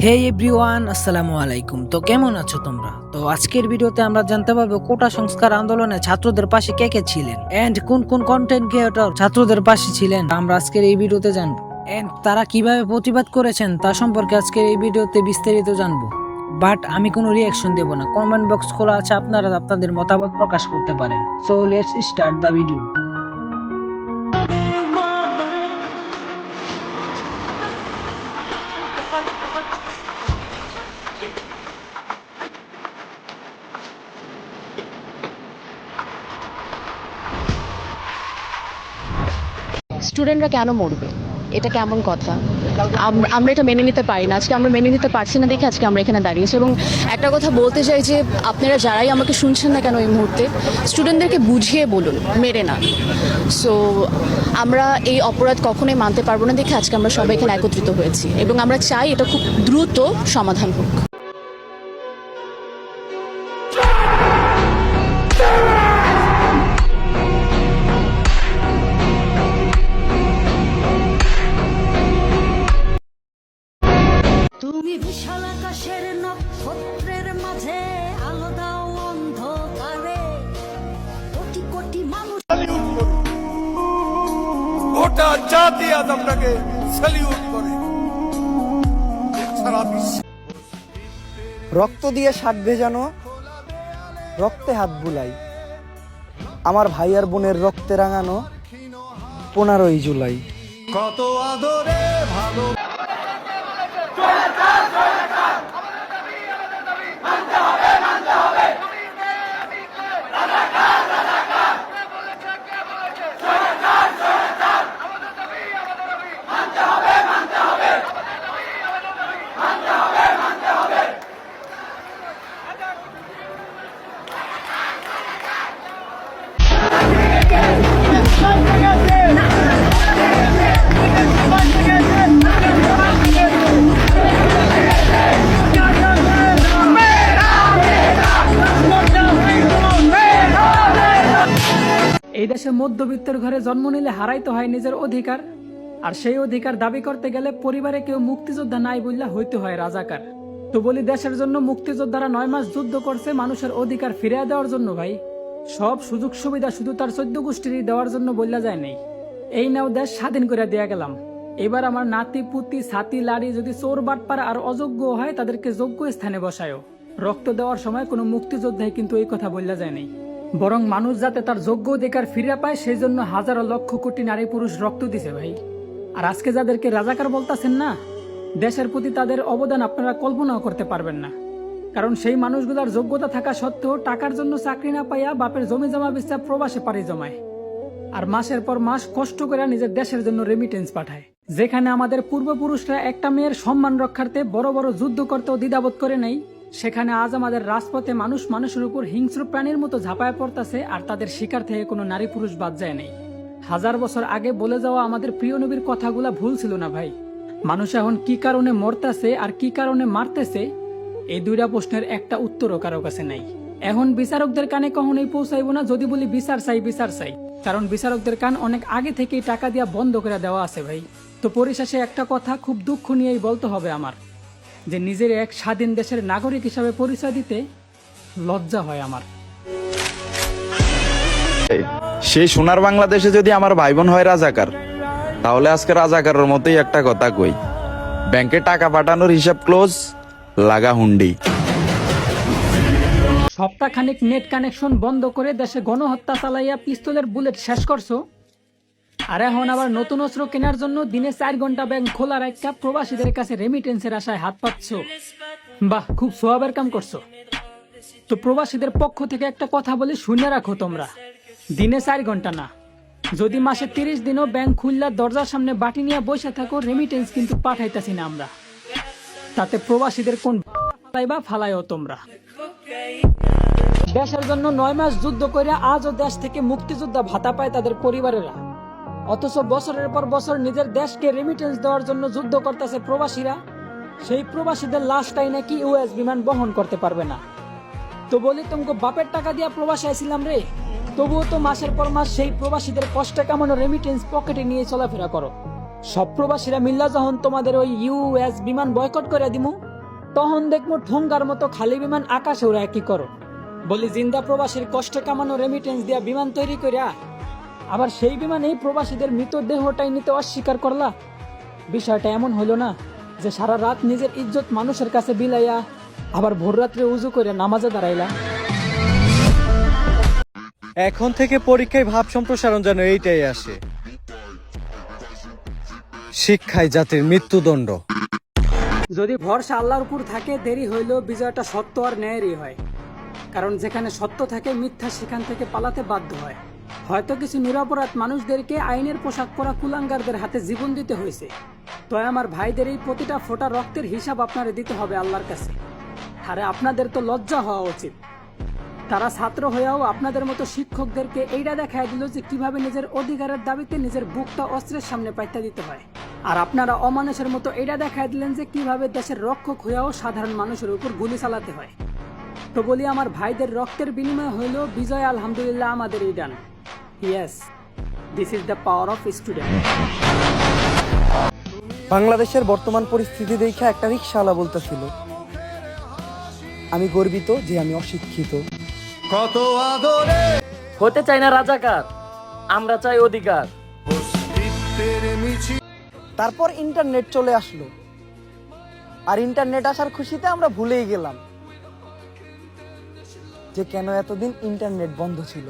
হে everyone, আসসালামু আলাইকুম। তো কেমন আছো তোমরা? তো আজকের ভিডিওতে আমরা জানতে পারবো কোটা সংস্কার আন্দোলনে ছাত্রদের পাশে কে কে ছিলেন এন্ড কোন কোন কন্টেন্ট ক্রিয়েটর ছাত্রদের পাশে ছিলেন আমরা আজকের এই ভিডিওতে জানবো। এন্ড তারা কিভাবে প্রতিবাদ করেছেন তা সম্পর্কে আজকের এই ভিডিওতে বিস্তারিত জানবো। বাট আমি কোনো রিয়াকশন দেব না। কমেন্ট বক্স খোলা আছে, আপনারা আপনাদের মতামত প্রকাশ করতে পারেন। So let's start the video. স্টুডেন্টরা কেন মরবে? এটা কেমন কথা? আমরা এটা মেনে নিতে পারি না। আজকে আমরা মেনে নিতে পারছি না দেখে আজকে আমরা এখানে দাঁড়িয়েছি। এবং একটা কথা বলতে চাই যে আপনারা যারাই আমাকে শুনছেন না কেন এই মুহূর্তে, স্টুডেন্টদেরকে বুঝিয়ে বলুন, মেরে না। সো আমরা এই অপরাধ কখনোই মানতে পারবো না দেখে আজকে আমরা সবাই এখানে একত্রিত হয়েছি এবং আমরা চাই এটা খুব দ্রুত সমাধান হোক। তুমি বিশাল আকাশের নক্ষত্রের মাঝে আলো দাও অন্ধকারে, কোটি কোটি মানুষ গোটা জাতি আজ আপনাকে স্যালিউট করে। সারা বিশ্ব রক্ত দিয়ে শাক ভেজানো, রক্তে হাত বুলাই, আমার ভাই আর বোনের রক্তে রাঙানো 15ই জুলাই। কত আদরে ভালো এই দেশে মধ্যবিত্তের ঘরে জন্ম নিলে হারাইতে হয় নিজের অধিকার, আর সেই অধিকার দাবি করতে গেলে পরিবারে কেউ মুক্তিযোদ্ধা নাই বললে হইতে হয় রাজাকার। তো বলি, দেশের জন্য মুক্তিযোদ্ধারা 9 মাস যুদ্ধ করছে মানুষের অধিকার ফিরিয়ে দেওয়ার জন্য। ভাই, সব সুযোগ সুবিধা শুধু তার 14 গোষ্ঠীরই দেওয়ার জন্য বললা যায় নাই। এই নাও দেশ স্বাধীন করে দেয়া গেলাম। এবার আমার নাতি পুতি ছাতি লাড়ি যদি চোর বাটপার আর অযোগ্য হয় তাদেরকে যোগ্য স্থানে বসায়ও। রক্ত দেওয়ার সময় কোনো মুক্তিযোদ্ধাই কিন্তু এই কথা বললা যায় নাই, বরং মানুষ যাতে তার যোগ্য অধিকার ফিরে পায় সেই জন্য হাজারো লক্ষ কোটি নারী পুরুষ রক্ত দিছে ভাই। আর আজকে যাদেরকে রাজাকার বলতাছেন না, দেশের প্রতি তাদের অবদান আপনারা কল্পনাও করতে পারবেন না। কারণ সেই মানুষগুলোর যোগ্যতা থাকা সত্ত্বেও টাকার জন্য চাকরি না পাইয়া বাপের জমি জমা বেচা প্রবাসে পাড়ি জমায়, আর মাসের পর মাস কষ্ট করে নিজের দেশের জন্য রেমিটেন্স পাঠায়। যেখানে আমাদের পূর্বপুরুষরা একটা মেয়ের সম্মান রক্ষার্থে বড় বড় যুদ্ধ করতেও দ্বিধাবোধ করে নাই, সেখানে আজ আমাদের রাজপথে মানুষ মানুষের উপর হিংস্র প্রাণীর মতো ঝাঁপায় পড়তেছে, আর তাদের শিকার থেকে কোনো নারী পুরুষ বাদ যায় নাই। 1000 বছর আগে বলে যাওয়া আমাদের প্রিয় নবীর কথাগুলা ভুল ছিল না ভাই। মানুষ এখন কি কারণে মরতেছে আর কি কারণে মারতেছে, এই দুইটা প্রশ্নের একটা উত্তরও কারো কাছে নাই। এখন বিচারকদের কানে কখনোই পৌঁছাইব না যদি বলি বিচার চাই বিচার চাই, কারণ বিচারকদের কান অনেক আগে থেকেই টাকা দিয়া বন্ধ করে দেওয়া আছে ভাই। তো পরিশেষে একটা কথা খুব দুঃখ নিয়েই বলতে হবে আমার, যে নিজের এক স্বাধীন দেশের নাগরিক হিসাবে পরিচয় দিতে লজ্জা হয় আমার। সেই সোনার বাংলাদেশে যদি আমার ভাই বোন হয় রাজাকার, তাহলে আজকে রাজাকারের মতোই একটা কথা কই, ব্যাংকে টাকা পাঠানোর হিসাব ক্লোজ, লাগা হুন্ডি। সপ্তাহখানিক নেট কানেকশন বন্ধ করে দেশে গণহত্যা চালাইয়া পিস্তলের বুলেট শেষ করছো, আর এখন আবার নতুন অস্ত্র কেনার জন্য দিনে 4 ঘন্টা ব্যাংক খোলা রাখা প্রবাসীদের কাছে রেমিটেন্সের আশায় হাত পাচ্ছ। বাহ, খুব সোয়াবের কাম করছো। তো প্রবাসীদের পক্ষ থেকে একটা কথা বলি, শুনে রাখো তোমরা, দিনে 4 ঘন্টা না, যদি মাসে 30 দিনও ব্যাংক খুললা দরজার সামনে বাটি নিয়ে বসে থাকো, রেমিটেন্স কিন্তু পাঠাইতাছি না আমরা। তাতে প্রবাসীদের কোন ফালাইবা ফালাইও তোমরা। দেশের জন্য 9 মাস যুদ্ধ করে আজও দেশ থেকে মুক্তিযোদ্ধা ভাতা পায় তাদের পরিবারেরা, অথচ বছরের পর বছর নিজের দেশকে রেমিটেন্স দেওয়ার জন্য যুদ্ধ করতেছে প্রবাসীরা। সেই প্রবাসীদের লাশটাই নাকি ইউএস বিমান বহন করতে পারবে না। তো বলি, তোমাকে বাপের টাকা দিয়া প্রবাসে আইছিলাম রে, তবুও তো মাসের পর মাস সেই প্রবাসীদের কষ্টে কামানো রেমিটেন্স পকেটে নিয়ে চলাফেরা করো। সব প্রবাসীরা মিল্লা যখন তোমাদের ওই ইউএস বিমান বয়কট করে দিমু, তখন দেখবো ঠোঙ্গার মতো খালি বিমান আকাশে ওরা কি করো। বলি জিন্দা প্রবাসীর কষ্টে কামানো রেমিটেন্স দিয়া বিমান তৈরি করিয়া আবার সেই বিমান এই প্রবাসীদের মৃতদেহটাই নিতে অস্বীকার করলা। বিষয়টা এমন হইল না যে সারা রাত নিজের ইজ্জত মানুষের কাছে বিলাইয়া আবার ভোর রাত্রে উজু করে নামাজে দাঁড়াইলা। এখন থেকে পরীক্ষায় ভাব সম্প্রসারণ যেন এইটাই আসে, শিক্ষায় জাতির মৃত্যুদণ্ড। যদি ভরসা আল্লাহর উপর থাকে, দেরি হইলেও বিজয়টা সত্য আর ন্যায়েরই হয়। কারণ যেখানে সত্য থাকে মিথ্যা সেখান থেকে পালাতে বাধ্য হয়। হয়তো কিছু নিরপরাধ মানুষদেরকে আইনের পোশাক পরা কুলাঙ্গারদের হাতে জীবন দিতে হয়েছে, তো আমার ভাইদের এই প্রতিটা ফোঁটা রক্তের হিসাব আপনারা দিতে হবে আল্লাহর কাছে। আরে আপনাদের তো লজ্জা হওয়া উচিত। তারা ছাত্র হয়েও আপনাদের মতো শিক্ষকদেরকে এইটা দেখায় দিল যে কিভাবে নিজের অধিকারের দাবিতে নিজের বুকটা অস্ত্রের সামনে পাইতে দিতে হয়। আর আপনারা অমানুষের মতো এটা দেখায় দিলেন যে কিভাবে দেশের রক্ষক হয়েও সাধারণ মানুষের উপর গুলি চালাতে হয়। তো বলি আমার ভাইদের রক্তের বিনিময় হইল বিজয়, আলহামদুলিল্লাহ আমাদের এই ডান। Yes, this is the power of student. বাংলাদেশের বর্তমান পরিস্থিতি দেখে একটা রিকশাওয়ালা বলতেছিল, আমি গর্বিত যে আমি অশিক্ষিত। হতে চাই না রাজাকার, আমরা চাই অধিকার। তারপর ইন্টারনেট চলে আসলো, আর ইন্টারনেট আসার খুশিতে আমরা ভুলেই গেলাম যে কেন এতদিন ইন্টারনেট বন্ধ ছিল।